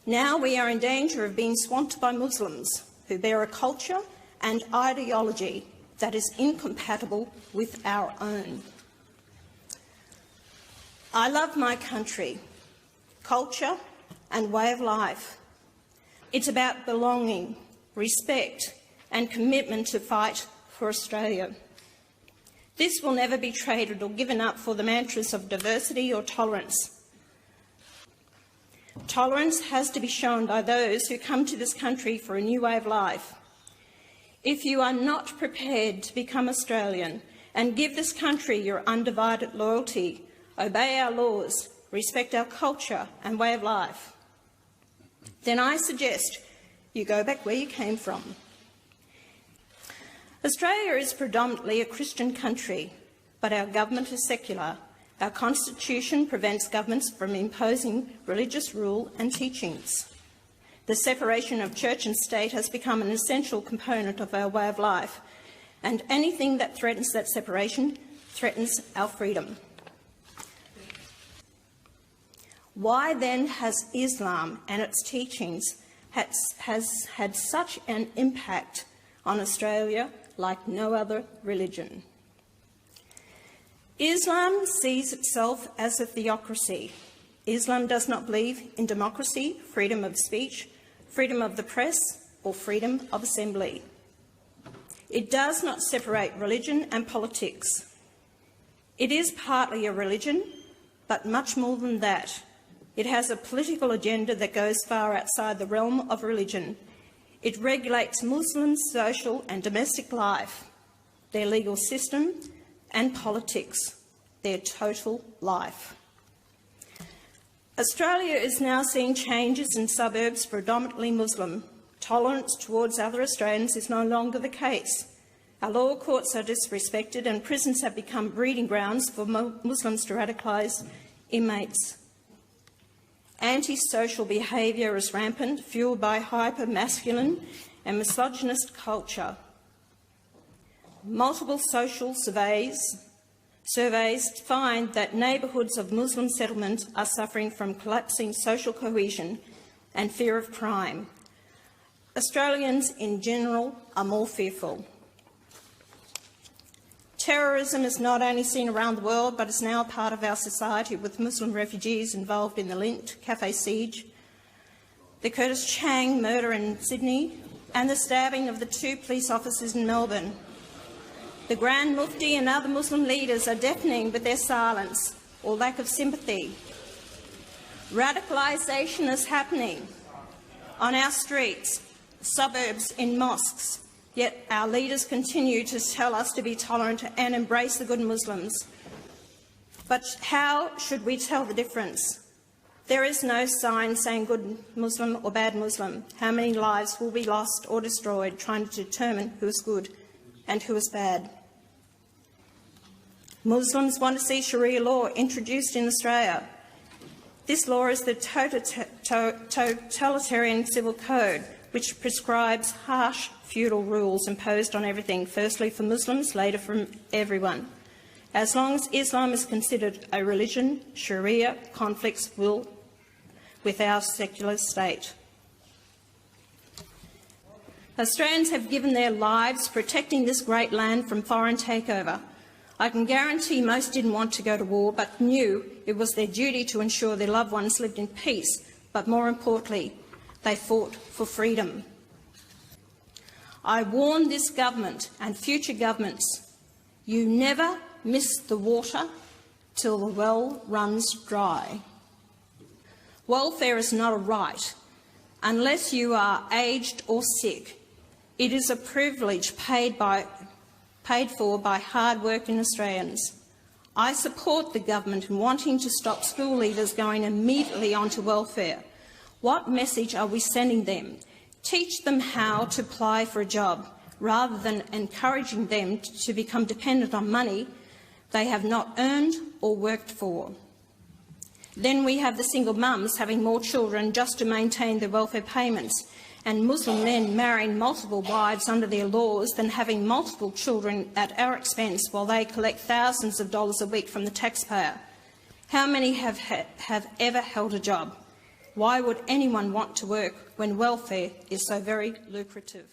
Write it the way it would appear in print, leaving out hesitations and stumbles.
Now we are in danger of being swamped by Muslims who bear a culture and ideology that is incompatible with our own. I love my country, culture and way of life. It's about belonging, respect and commitment to fight for Australia. This will never be traded or given up for the mantras of diversity or tolerance. Tolerance has to be shown by those who come to this country for a new way of life. If you are not prepared to become Australian and give this country your undivided loyalty, obey our laws, respect our culture and way of life, then I suggest you go back where you came from. Australia is predominantly a Christian country, but our government is secular. Our constitution prevents governments from imposing religious rule and teachings. The separation of church and state has become an essential component of our way of life, and anything that threatens that separation threatens our freedom. Why then has Islam and its teachings has had such an impact on Australia like no other religion? Islam sees itself as a theocracy. Islam does not believe in democracy, freedom of speech, freedom of the press or freedom of assembly. It does not separate religion and politics. It is partly a religion, but much more than that. It has a political agenda that goes far outside the realm of religion. It regulates Muslims' social and domestic life, their legal system and politics, their total life. Australia is now seeing changes in suburbs predominantly Muslim. Tolerance towards other Australians is no longer the case. Our lower courts are disrespected and prisons have become breeding grounds for Muslims to radicalise inmates. Antisocial behaviour is rampant, fuelled by hyper-masculine and misogynist culture. Multiple social surveys find that neighbourhoods of Muslim settlements are suffering from collapsing social cohesion and fear of crime. Australians in general are more fearful. Terrorism is not only seen around the world, but is now a part of our society, with Muslim refugees involved in the Lint cafe siege, the Curtis Chang murder in Sydney, and the stabbing of the 2 police officers in Melbourne. The Grand Mufti and other Muslim leaders are deafening with their silence or lack of sympathy. Radicalisation is happening on our streets, suburbs, in mosques, yet our leaders continue to tell us to be tolerant and embrace the good Muslims. But how should we tell the difference? There is no sign saying good Muslim or bad Muslim. How many lives will be lost or destroyed trying to determine who is good and who is bad? Muslims want to see Sharia law introduced in Australia. This law is the totalitarian civil code, which prescribes harsh feudal rules imposed on everything, firstly for Muslims, later from everyone. As long as Islam is considered a religion, Sharia conflicts will with our secular state. Australians have given their lives protecting this great land from foreign takeover. I can guarantee most didn't want to go to war, but knew it was their duty to ensure their loved ones lived in peace, but more importantly, they fought for freedom. I warn this government and future governments, you never miss the water till the well runs dry. Welfare is not a right. Unless you are aged or sick, it is a privilege paid for by hard-working Australians. I support the government in wanting to stop school leavers going immediately onto welfare. What message are we sending them? Teach them how to apply for a job, rather than encouraging them to become dependent on money they have not earned or worked for. Then we have the single mums having more children just to maintain their welfare payments, and Muslim men marrying multiple wives under their laws than having multiple children at our expense while they collect thousands of dollars a week from the taxpayer. How many have ever held a job? Why would anyone want to work when welfare is so very lucrative?